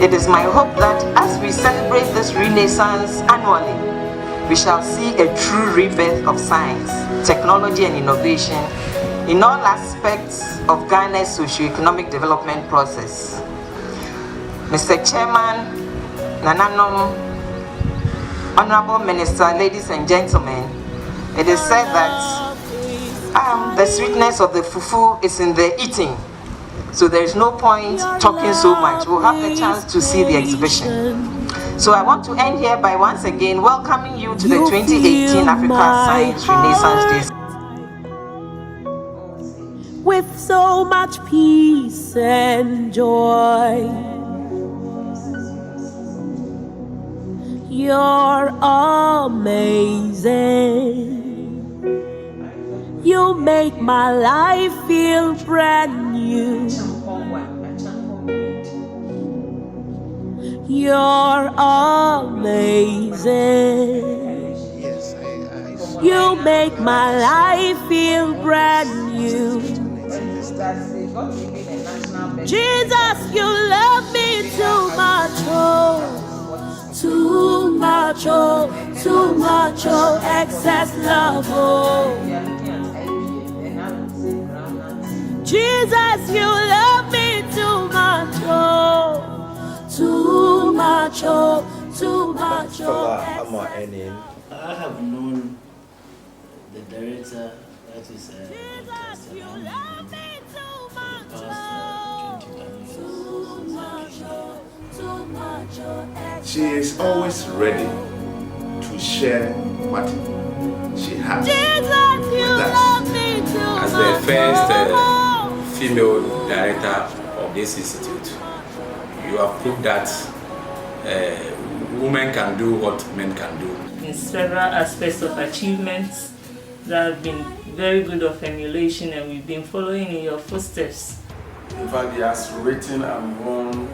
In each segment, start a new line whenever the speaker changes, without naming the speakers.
It is my hope that as we celebrate this Renaissance annually, we shall see a true rebirth of science, technology and innovation in all aspects of Ghana's socio-economic development process. Mr. Chairman, Nananom, Honorable Minister, ladies and gentlemen, it is said that the sweetness of the fufu is in the eating. So there is no point talking so much. We'll have the chance to see the exhibition. So I want to end here by once again welcoming you to the 2018 Africa Science Renaissance Days.
With so much peace and joy, you're amazing. You make my life feel brand new. You're amazing. You make my life feel brand new. Jesus, you love me too much, oh. Too much, oh, too much, oh, excess love, oh. Jesus, you love me too much, oh. Too much, oh, too much, oh.
Stella Ennin.
I have known the director, that is Dr. Stella Ennin, for the past 21 years.
She is always ready to share what she has with us.
As the first female director of this institute, you have proved that women can do what men can do.
In several aspects of achievements that have been very good of emulation, and we've been following in your footsteps.
In fact, he has written and won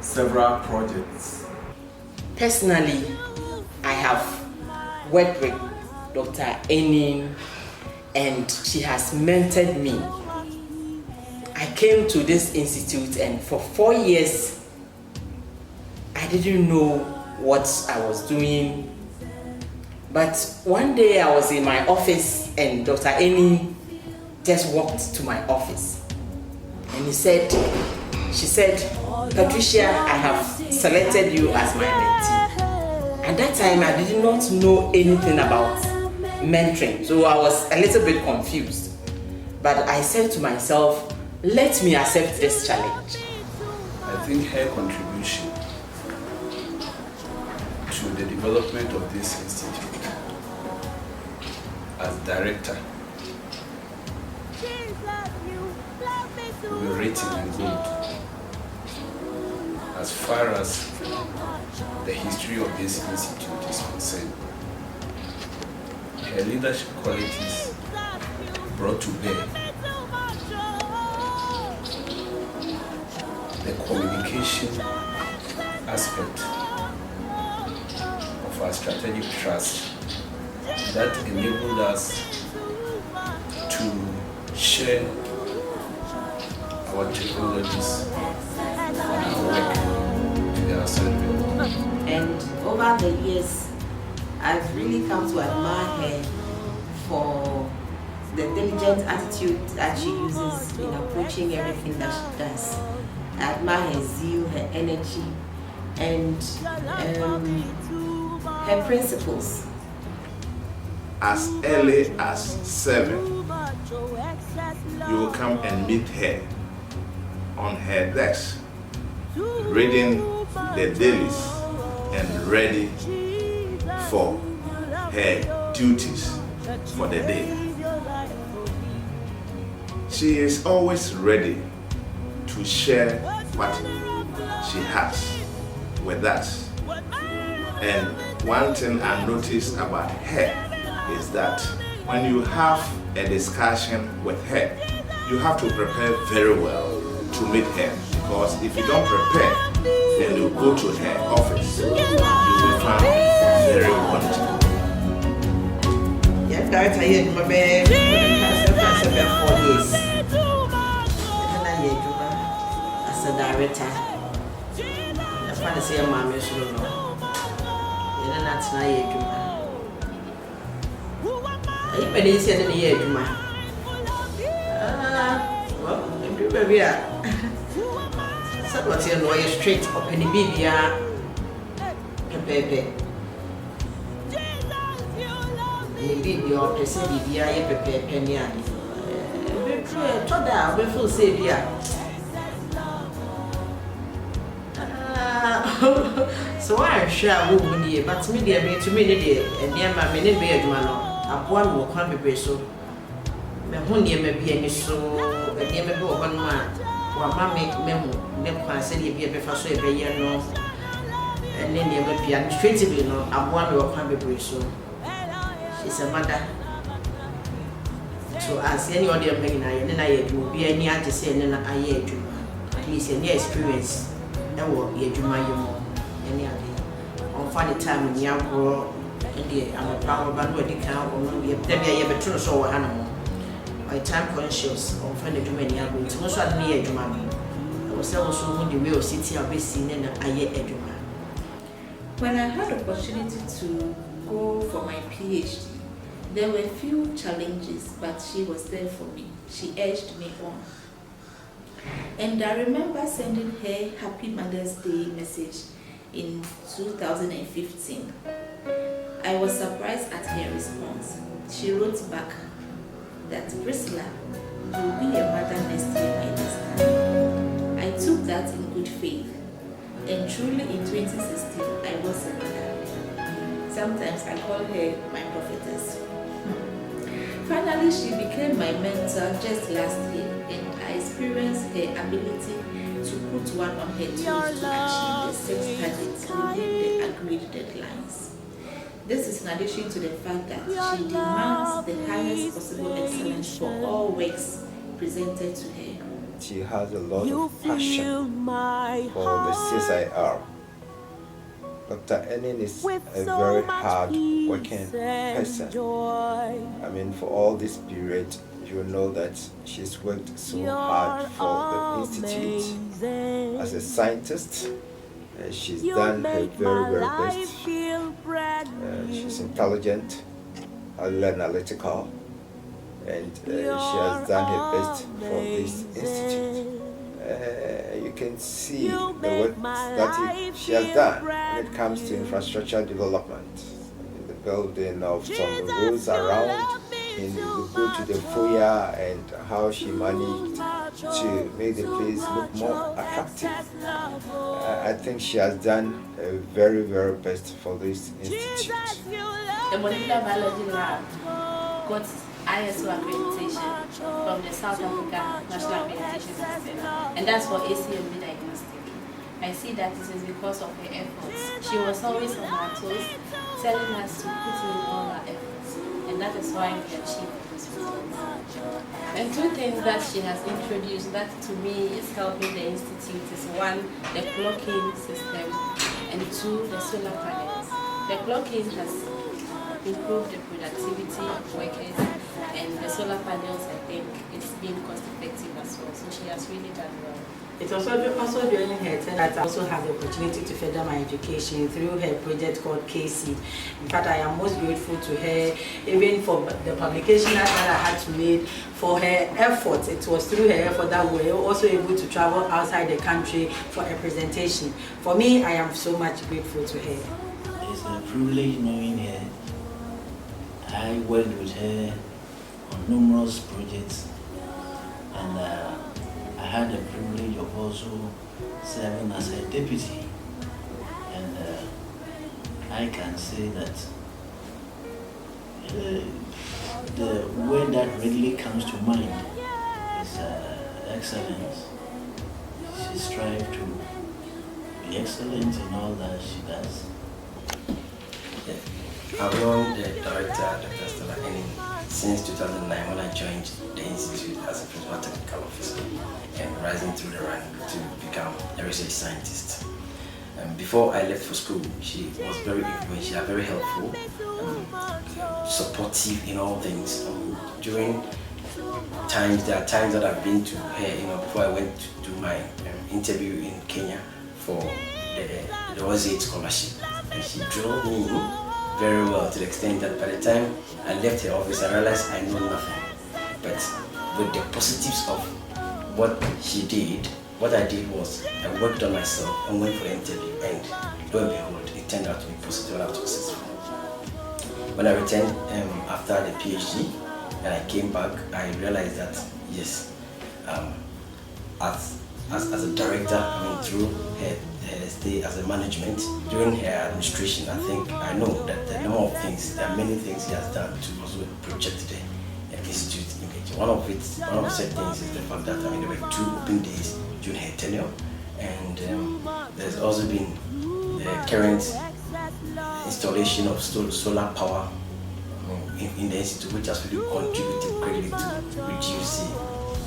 several projects.
Personally, I have worked with Dr. Ennin and she has mentored me. I came to this institute and for 4 years, I didn't know what I was doing. But one day I was in my office and Dr. Ennin just walked to my office. And she said, Patricia, I have selected you as my mentee. At that time, I did not know anything about mentoring, so I was a little bit confused. But I said to myself, let me accept this challenge.
I think her contribution to the development of this institute as director will be written in gold. As far as the history of this institute is concerned, her leadership qualities brought to bear the communication aspect of our strategic trust that enabled us to share our technologies and our work together.
And over the years, I've really come to admire her for the diligent attitude that she uses in approaching everything that she does. I admire her zeal, her energy, and her principles.
As early as 7, you will come and meet her on her desk, reading the dailies and ready for her duties for the day. She is always ready to share what she has with us. And one thing I noticed about her is that when you have a discussion with her, you have to prepare very well to meet her, because if you don't prepare, then you go to her office, you will find very wanting.
Yeah, director here in my bed. For 4 years. And I as a director.
fantasy a mammy, so no. And that's not yet. Even he said in the year, well, I'm doing baby. So what's your lawyer straight up in the baby? Baby. Maybe your person be a pepe penny. Toda, we feel savior. So I'm sure I will be, but me, dear, to me, and near my minute be a man. A boy will come be so. My honey may be any so, and never go one man. While mammy, memo, never said he'd be a before so a year no. And then never be administratively no, a boy will come be so. She's a mother. So as any other man, and I will be any artist and I hear you. At least any experience. That will be a Juma any other. On funny time in young girl, and I'm a power band where they count or maybe a true so animal. By time conscious, on funny too many young to most of near Juma. I was also when the real city of this scene and I hear Juma.
When I had the opportunity to go for my PhD, there were few challenges, but she was there for me. She urged me on. And I remember sending her Happy Mother's Day message in 2015. I was surprised at her response. She wrote back that Priscilla, you will be a mother next year by this time. I took that in good faith. And truly in 2016, I was a mother. Sometimes I call her my prophetess. Finally, she became my mentor just last year, and I experienced her ability to put one on her toes to achieve the 6 targets within the agreed deadlines. This is in addition to the fact that she demands the highest possible excellence for all works presented to her.
She has a lot of passion for the CSIR. Dr. Ennin is a very hard working person. I mean, for all this period, you know that she's worked so hard for the Institute as a scientist. She's done her very, very best. She's intelligent, highly analytical, and she has done her best for this Institute. You can see the work that she has done when it comes to infrastructure development, in the building of some roads around, and you go to the foyer and how she managed to make the place look more attractive. I think she has done a very, very best for this institute.
The molecular biology lab got ISO accreditation from the South Africa National Accreditation System, and that's for ACMB diagnostic. I see that this is because of her efforts. She was always on her toes, telling us to put in all our efforts, and that is why we achieved this result. And 2 things that she has introduced that to me is helping the institute is 1, the clocking system, and 2, the solar panels. The clocking has improved the productivity of workers, and the solar panels, I think, is being cost effective as well. So she has really done well.
It was also during her time that I also had the opportunity to further my education through her project called KC. In fact, I am most grateful to her, even for the publication that I had to make, for her efforts. It was through her effort that we were also able to travel outside the country for a presentation. For me, I am so much grateful to her.
It's a privilege knowing her. I worked with her on numerous projects, and I had the privilege of also serving as a deputy, and I can say that the word that readily comes to mind is excellence. She strives to be excellent in all that she does.
I've known the director, Dr. Stella Ennin, since 2009 when I joined the Institute as a principal technical officer and rising through the rank to become a research scientist. Before I left for school, she was very influential, very helpful, supportive in all things. During times, there are times that I've been to her, before I went to do my interview in Kenya for the OZ scholarship. And she drove me very well to the extent that by the time I left her office, I realized I know nothing. But with the positives of what she did, what I did was I worked on myself and went for the interview, and lo and behold, it turned out to be positive and I was successful. When I returned after the PhD and I came back, I realized that yes, as a director, through her stay as a management, during her administration, I know that there are many things she has done to also project the institute image. One of the said things is the fact that there were 2 open days during her tenure, and there's also been the current installation of solar power in the institute, which has really contributed greatly to reduce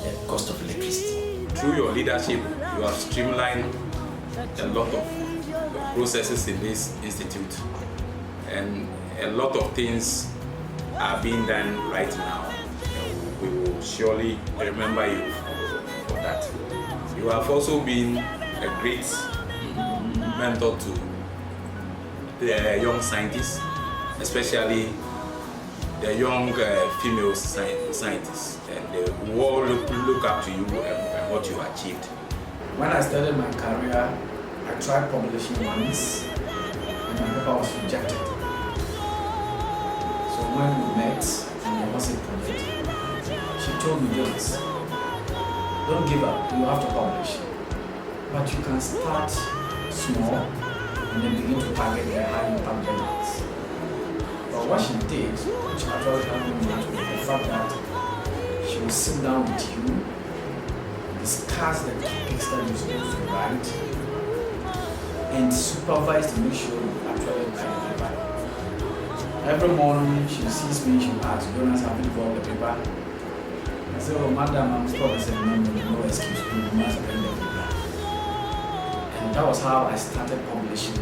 the cost of electricity.
Through your leadership, you have streamlined a lot of processes in this institute, and a lot of things are being done right now. We will surely remember you for that. You have also been a great mentor to the young scientists, especially the young female scientists, and they will look up to you and what you achieved.
When I started my career, I tried publishing once, and my paper was rejected. So when we met and there was a project, she told me this: don't give up, you have to publish. But you can start small and then begin to target the high impact journals. But what she did, which actually helped me much, was the fact that she would sit down with you, discuss the topics that you're supposed to write, and supervise to make sure you actually write the paper. Every morning she sees me, she asks, Jonas, have you got the paper? I say, oh, madam, I'm still. I said, no excuse, you must bring the paper. And that was how I started publishing.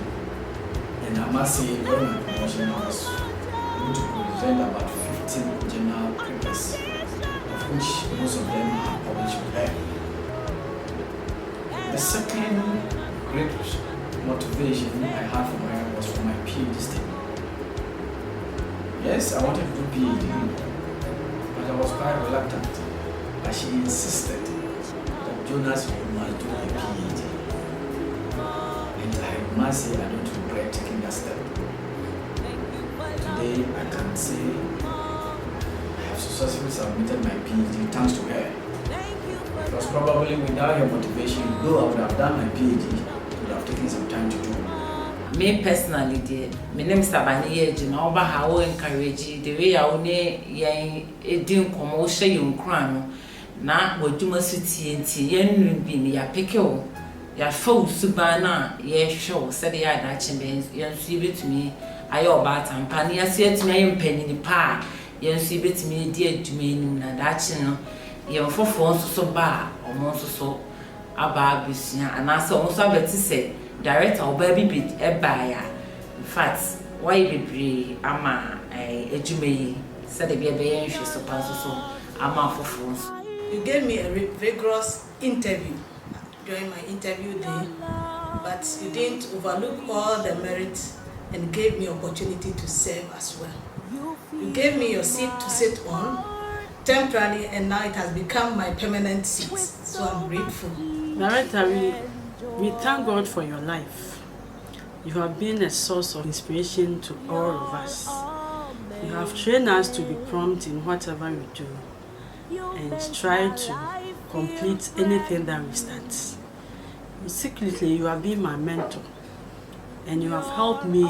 And I must say, during my promotion, I was able to present about 15 journal papers, of which most of them are published with her. The second great motivation I had from her was for my PhD study. Yes, I wanted to do PhD, but I was quite reluctant. But she insisted that Jonas must do a PhD. And I must say I don't regret taking that step. Today I can say I have successfully submitted my PhD thanks to her. Because probably without her motivation, though I would have done my PhD, it would have taken some time to do.
Me personally, my name is Sabani Ejina. Oba how encourage the way I only edin komo share your crown. Na woduma suti enti yen bi ni ya peke o ya fo subana ye show said ya da chimbe yen su betumi ayo ba tampa ni ase etumi ayi mpani ni pa yen su betumi di aduma enim na da chi no yen fofo nso so ba omo nso so aba abusia anase omo so abeti se director oba bi eba ya. In fact why bebre ama aduma yi said e be yen hwe so pa so ama fofo nso.
You gave me a vigorous interview during my interview day, but you didn't overlook all the merits and gave me opportunity to serve as well. You gave me your seat to sit on temporarily, and now it has become my permanent seat, so I'm grateful.
Director, we thank God for your life. You have been a source of inspiration to all of us. You have trained us to be prompt in whatever we do and try to complete anything that we start. Secretly, you have been my mentor, and you have helped me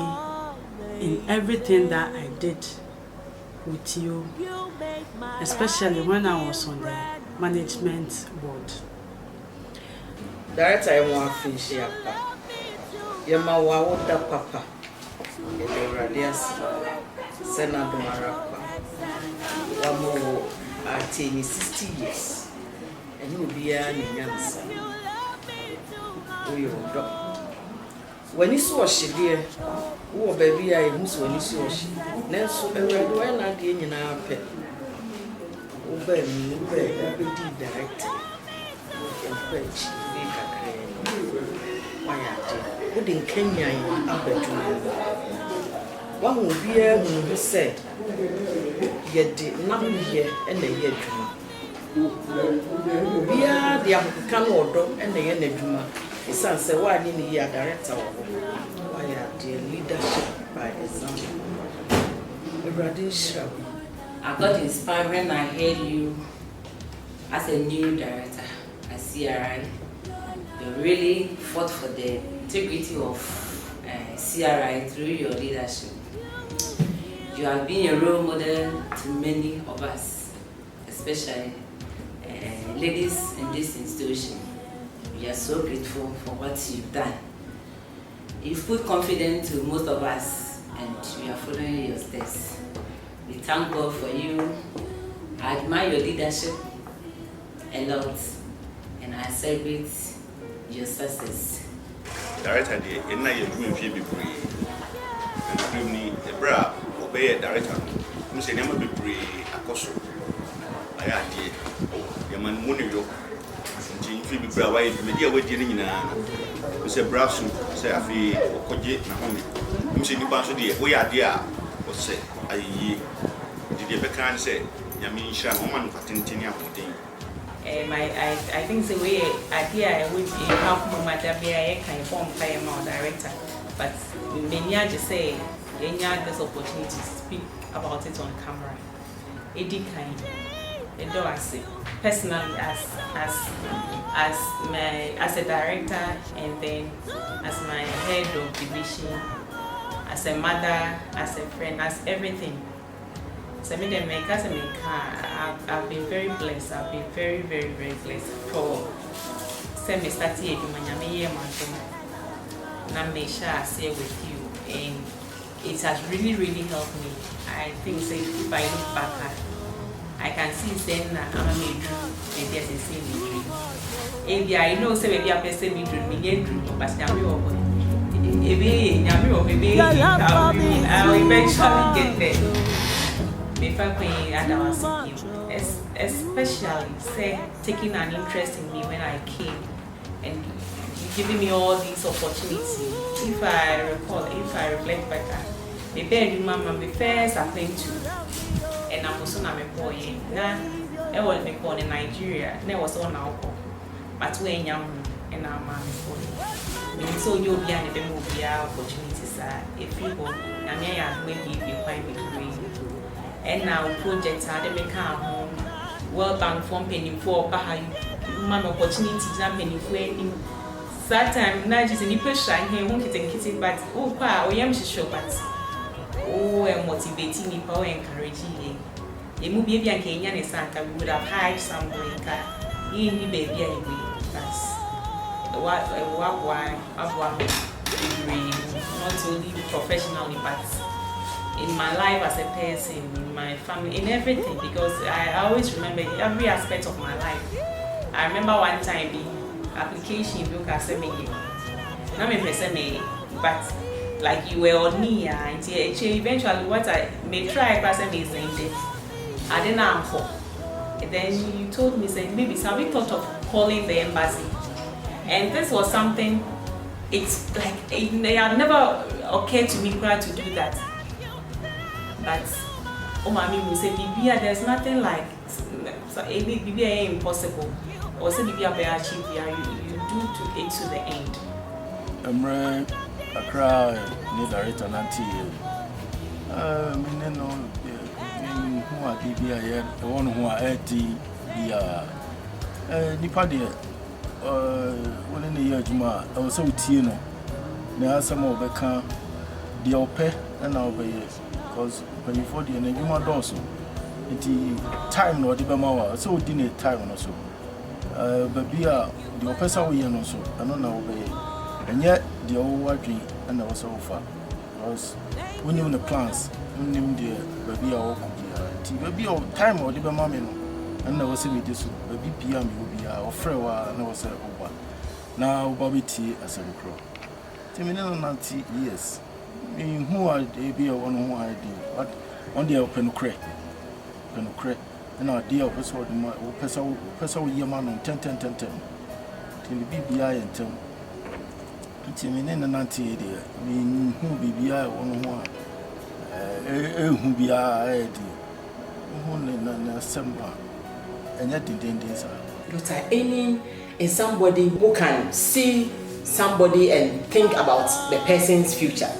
in everything that I did with you, especially when I was on the management board.
Director, I want to finish here. Yama wawuda papa. Ele radias Senado Marapa. Wamo ateni 60 years. And you be an Yansa. When you saw she dear, who baby I who's when you saw she. Nanso every when I did in our pet. Obey me, obey director. And fetch, make a crane. Why are you? wouldn't Kenya abedroom. One will be a who said, yet did not hear and the year dream. We are the African order and the end Juma. His son said, why didn't he a director? Why are the leadership by example?
I got inspired when I heard you as a new director at CRI. You really fought for the integrity of CRI through your leadership. You have been a role model to many of us, especially ladies in this institution. We are so grateful for what you've done. You've put confidence to most of us, and we are following your steps. We thank God for you. I admire your leadership a lot, and I celebrate your success.
Director, the night you will be free. And you need a bra, obey a director. You say, never be free, a costume. I had the man money. You be bra, why you be away dealing in a say, brass, say, I feel Koji, Nahomi. You see, you pass the way idea, or say, I did you can say, Yamisha, woman, Patintinia,
I think the way idea would be help Mother be a kind of form director, but many just say, any this opportunity to speak about it on camera. It did kind. And do I say personally as a director, and then as my head of division, as a mother, as a friend, as everything. So I've been very blessed. I've been very, very, very blessed for semester year I share with you, and it has really, really helped me. I think if I look back at, I can see then I'm a maybe as a same dream. Maybe I know say maybe a person me dream, but maybe I'll eventually get there. Especially say taking an interest in me when I came and giving me all these opportunities. If I reflect back, the bed mama me first applying to, and I'm also not a boy. Now I was born in Nigeria. There was all now, but when young and our mom is so you'll be an opportunities. If you go, I may have maybe be quite with. And now projects are they make home well bound from penny for man opportunities and penny for any that time not just any pressure here won't get kitty but oh yam show but and motivating me power encouraging a movie and Kenyan is Santa we would have hired somewhere in baby that's why not only professionally but in my life as a person, in my family, in everything, because I always remember every aspect of my life. I remember one time the application book as a me, not me person, but like you were on me, and eventually what I may try person is named it. I didn't answer. And then you told me saying maybe have you thought of calling the embassy? And this was something. It's like it had never occurred to me prior to do that. But mommy will say, Bibia, there's nothing like Bibia impossible. Or say Bibia be achieved, you do to it to the end.
I'm CRI need director nanti. Me no who are Bibia here, the one who are AT nipa de one in the year Juma, I was so tino. There are some of the can the ope and I'll be because when you for the and you want also the time or the bemawa so dinner time also but be the opesa we also I don't know and yet the old working and I was so far because when you the plans when you the baby baby time or the bemama and I was saying this baby PM will be our friend and I was over now Bobby T as a crow Timino Nanti yes who are they be a one who I do, but on the open crack, and our dear person, Yeman on 10 till the BBI and 10. Nti me ne nanante de me hu bibia won ho a hu bia e di hu ne na semba enya dindindin sa.
Dr. Ennin is somebody who can see somebody and think about the person's future.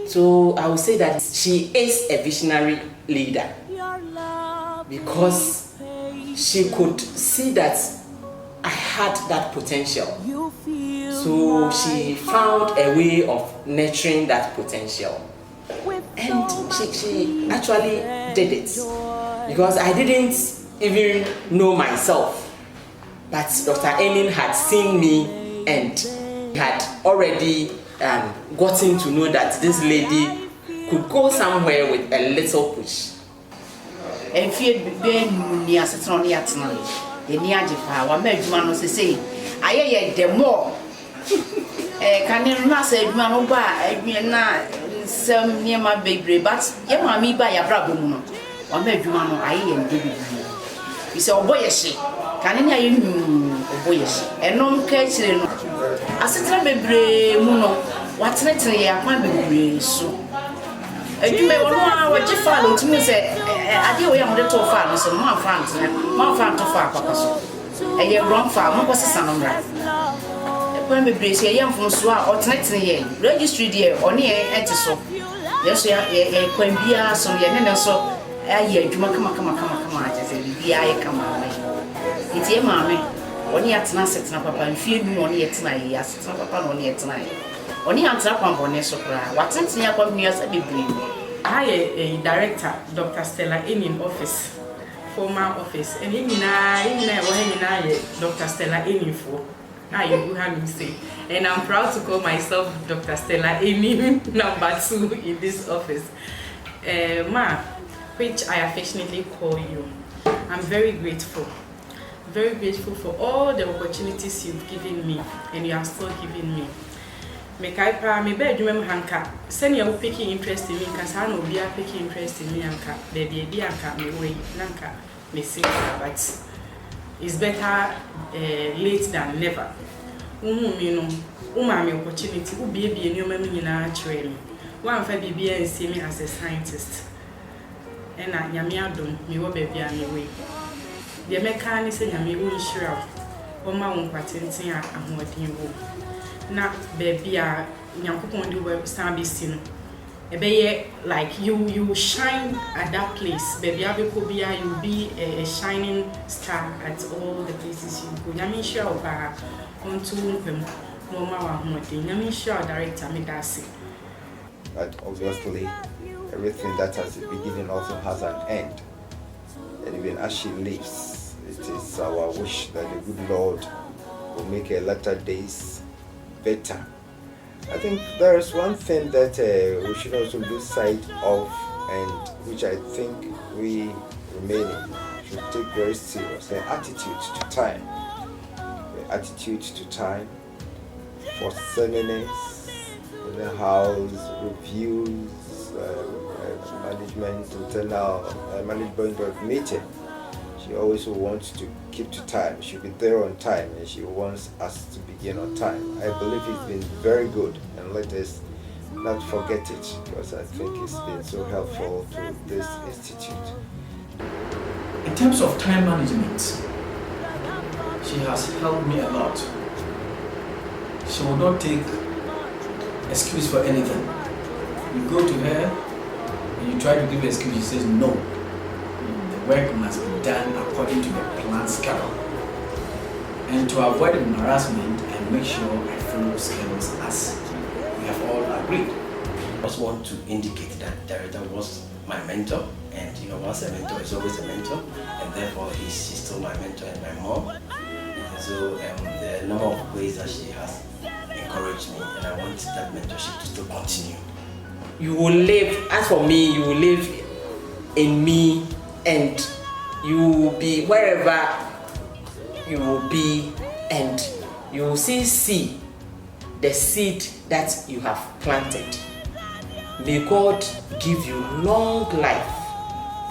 So I would say that she is a visionary leader because she could see that I had that potential. So she found a way of nurturing that potential. And she actually did it because I didn't even know myself. But Dr. Ennin had seen me and had already gotten to know that this lady could go somewhere with a little push.
And fear being near Saturnia, the near Japan, one made man say, I ate them more. Can you not say, man, I some near my baby, but you want me by a problem. One made you man, I and baby. You say, oh, boy, she can you boy, and no catch it. I said, baby, Muno, what's it? I can't be so. You may want what you follow to me. Say, I do have the two farms and more fun to far, Papa. And you're wrong farm, what's the son of right? When we brace a young from Swa or Tennessee, registry dear, or near Etiso. Yes, a Quembia, so you're so. Come, I just say, be I come away. It's your mammy. Only at night, Papa, and feel me only at night, yes, Papa only at night. Only answer upon Bonesopra. What's in your company as a baby?
I a director, Dr. Stella Ennin office, former office, and in Dr. Stella Ennin for. Now you have me say, and I'm proud to call myself Dr. Stella Ennin number 2 in this office. Ma, which I affectionately call you. I'm very grateful for all the opportunities you've given me and you are still giving me. Mekaipa, me be adwuma hanka. Send you picking interest in me, because I know be picking interest in me anka. Baby, be anka me way nanka me say, but it's better late than never. You know, me opportunity. Be a new me na training. One for be and see me as a scientist. And I yamiadum me wo baby me way. The mechanic say yami wo sure. O ma won patentin a ahoden wo. Na baby a nyankopon di we stand be seen. Ebeye like you shine at that place. Baby abekobia you be a shining star at all the places you go. Yami sure oba onto mpem no ma wa hoden. Yami sure director me that say.
But obviously everything that has a beginning also has an end. And even as she lives, it is our wish that the good Lord will make her latter days better. I think there is one thing that we should also lose sight of, and which I think we remaining should take very serious: the attitude to time. The attitude to time, for seminars in the house, reviews, management, internal management meeting. She always wants to keep to time. She'll be there on time, and she wants us to begin on time. I believe it's been very good, and let us not forget it, because I think it's been so helpful to this institute.
In terms of time management, she has helped me a lot. She will not take excuse for anything. You go to her and you try to give her excuse, she says no. The work must be done according to the planned schedule. And to avoid embarrassment and make sure I follow schedules as we have all agreed.
I just want to indicate that director was my mentor, and once a mentor is always a mentor, and therefore she's still my mentor and my mom. And so there are a number of ways that she has encouraged me, and I want that mentorship to still continue.
You will live, as for me, you will live in me, and you will be wherever you will be, and you will see the seed that you have planted. May God give you long life.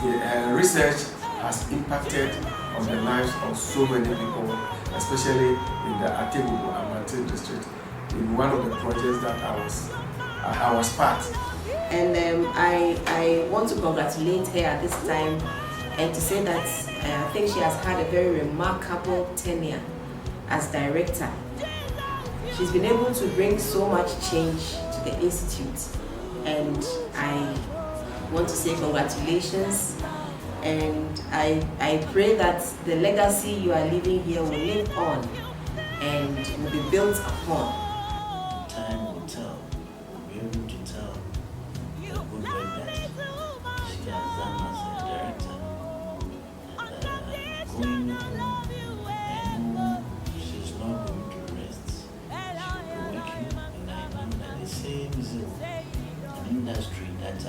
The research has impacted on the lives of so many people, especially in the Atebubu and Mante district. in one of the projects that I was part.
And I want to congratulate her at this time and to say that I think she has had a very remarkable tenure as director. She's been able to bring so much change to the institute, and I want to say congratulations, and I pray that the legacy you are leaving here will live on and will be built upon.
Time will tell. We'll be able to tell the good work that she has done as a director. And going home, I know she's not going to rest. She'll be working, and I know that the same zeal in industry that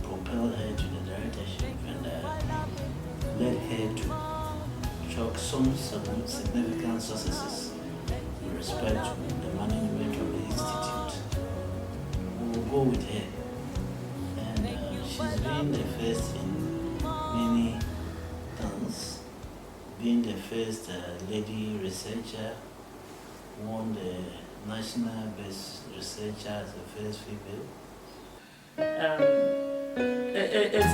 propelled her to the directorship and led her to chalk some significant successes with respect to the management of the institute. We will go with her. And she's been the first in many things. Being the first lady researcher, won the National Best Researcher as the first female.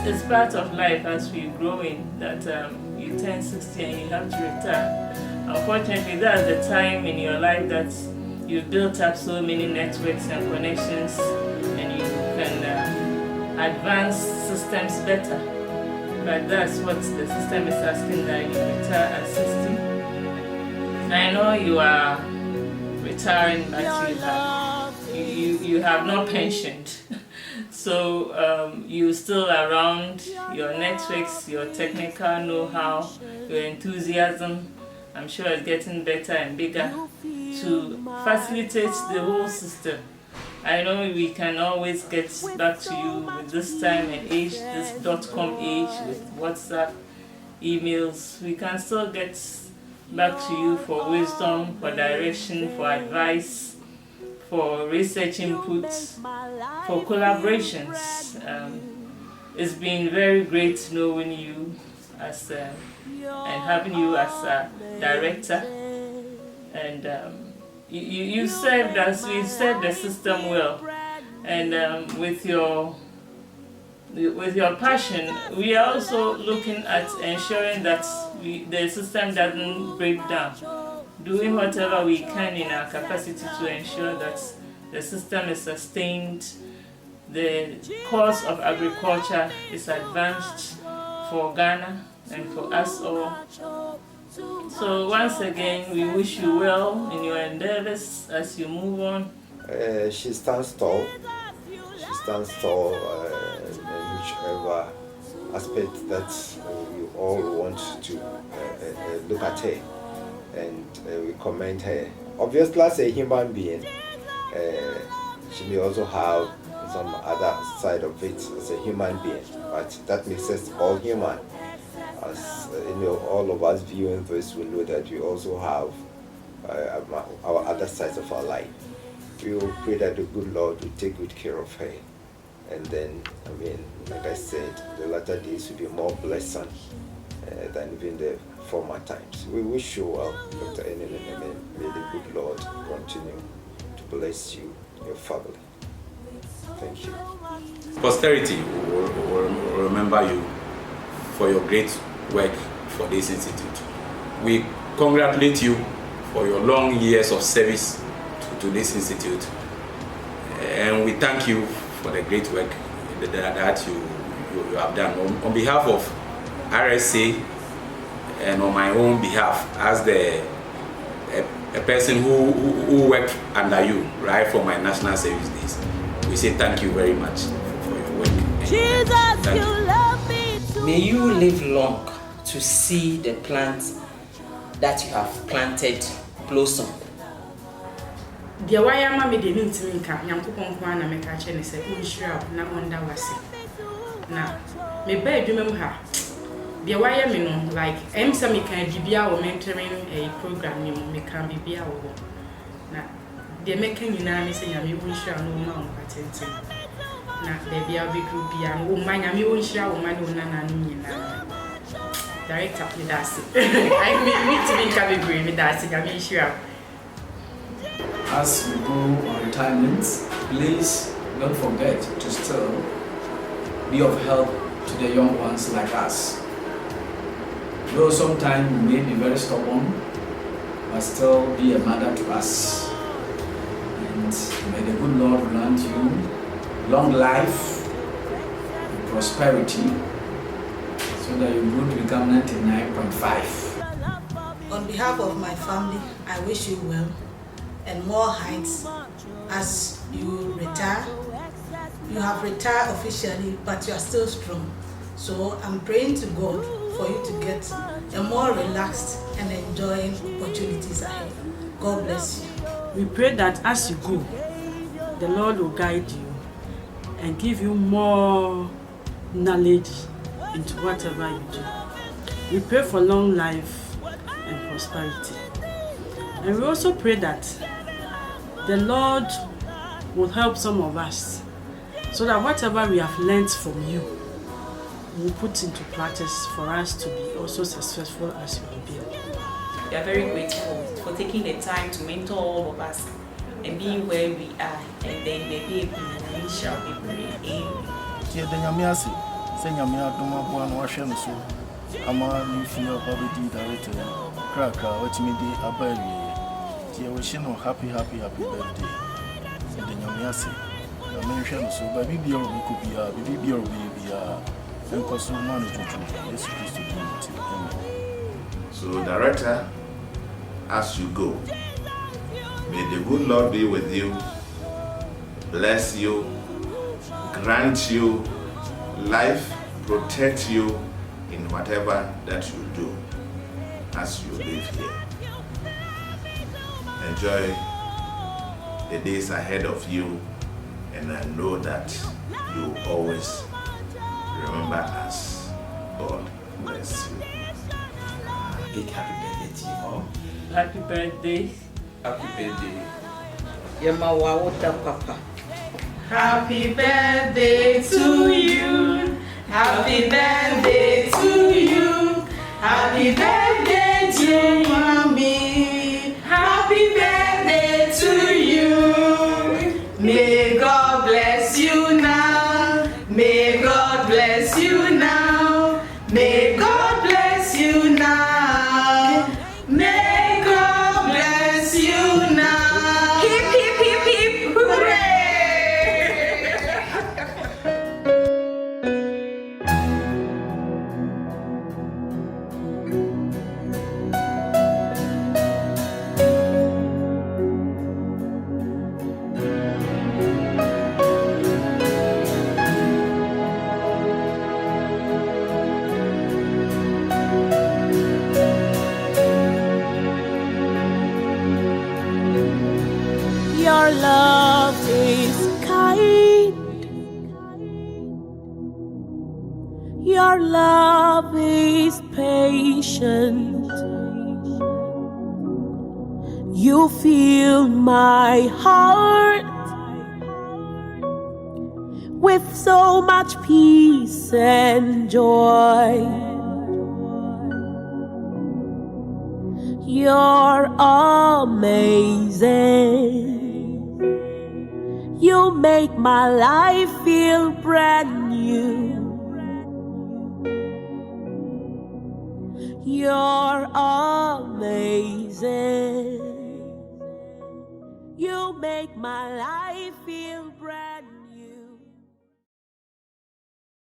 It's part of life as we grow in that you turn 60 and you have to retire. Unfortunately, that's the time in your life that you've built up so many networks and connections, and you can advance systems better. But that's what the system is asking, that you retire at 60. I know you are retiring, but you have not pensioned. So you're still around, your networks, your technical know-how, your enthusiasm, I'm sure it's getting better and bigger to facilitate the whole system. I know we can always get back to you with this time and age, this .com age with WhatsApp, emails. We can still get back to you for wisdom, for direction, for advice, for research inputs, for collaborations. It's been very great knowing you as and having you as a director. And you served us, we served the system well. And with your passion, we are also looking at ensuring that the system doesn't break down. Doing whatever we can in our capacity to ensure that the system is sustained, the cause of agriculture is advanced for Ghana and for us all. So once again, we wish you well in your endeavors as you move on.
She stands tall. She stands tall in whichever aspect that we all want to look at her. And we commend her. Obviously, as a human being, she may also have some other side of it as a human being, but that makes us all human. As all of us viewing this, we know that we also have our other sides of our life. We will pray that the good Lord will take good care of her, and then, like I said, the latter days will be more blessed than even the former times. We wish you well, Dr. Ennin, and may the good Lord continue to bless you, your family. Thank you.
Posterity will remember you for your great work for this institute. We congratulate you for your long years of service to this institute, and we thank you for the great work that you have done. On behalf of RSA and on my own behalf, as a person who worked under you right from my national service days, we say thank you very much for your work.
Jesus, you love me too.
May you live long to see the plants that you have planted blossom.
Deɛ wayɛ ama me de ne ntimi nka Nyankopɔn nko ara na meka kyerɛ ne sɛ wonhyira wo na wonda wase. Na me ba adwuma mu ha. Deɛ wayɛ me no, like ɛm sɛ meka bibia wɔ mentoring a program ne mu, meka bibia wɔ hɔ. Na deɛ meka nyinaa ne sɛ Nyame wonhyira no ma wo patenten. Na baabi a wobɛduru bia no wo ma Nyame wonhyira wo ma ne wo nana no nyinaa. Director me that's it. I meet me nka bebree me that's it. Nyame nhyira.
as we go on retirement, please don't forget to still be of help to the young ones like us. Though sometimes we may be very stubborn, but still be a mother to us. And may the good Lord grant you long life and prosperity so that you would become 99.5.
On behalf of my family, I wish you well and more heights as you retire. You have retired officially, but you are still strong. So I'm praying to God for you to get a more relaxed and enjoying opportunities ahead. God bless you.
We pray that as you go, the Lord will guide you and give you more knowledge into whatever you do. We pray for long life and prosperity. And we also pray that the Lord will help some of us so that whatever we have learned from you, we'll put into practice for us to be also successful as you have been.
We are very grateful for taking the time to mentor all of us and being where we are, and then the day we shall be praying.
Ama new fear poverty director Krakra ultimately abari dear wishing happy birthday and then yamiasi I mentioned so by BB or BB or baby and consume money to yes
So director, as you go, may the good Lord be with you, bless you, grant you life, protect you in whatever that you do as you live here. Enjoy the days ahead of you, and I know that you always remember us. God bless you.
Big happy birthday to you all.
Happy birthday.
Happy birthday.
Yamawawota Papa.
Happy birthday to you. Happy birthday to you. Happy birthday to mommy. Happy birthday to you. May God bless you now. May God bless you now. May God bless you now. May God bless you now. Hip, hip, hip, hip, hooray!
Your love is kind. Your love is patient. You fill my heart with so much peace and joy. You're amazing. You make my life feel brand new. You're amazing. You make my life feel brand new.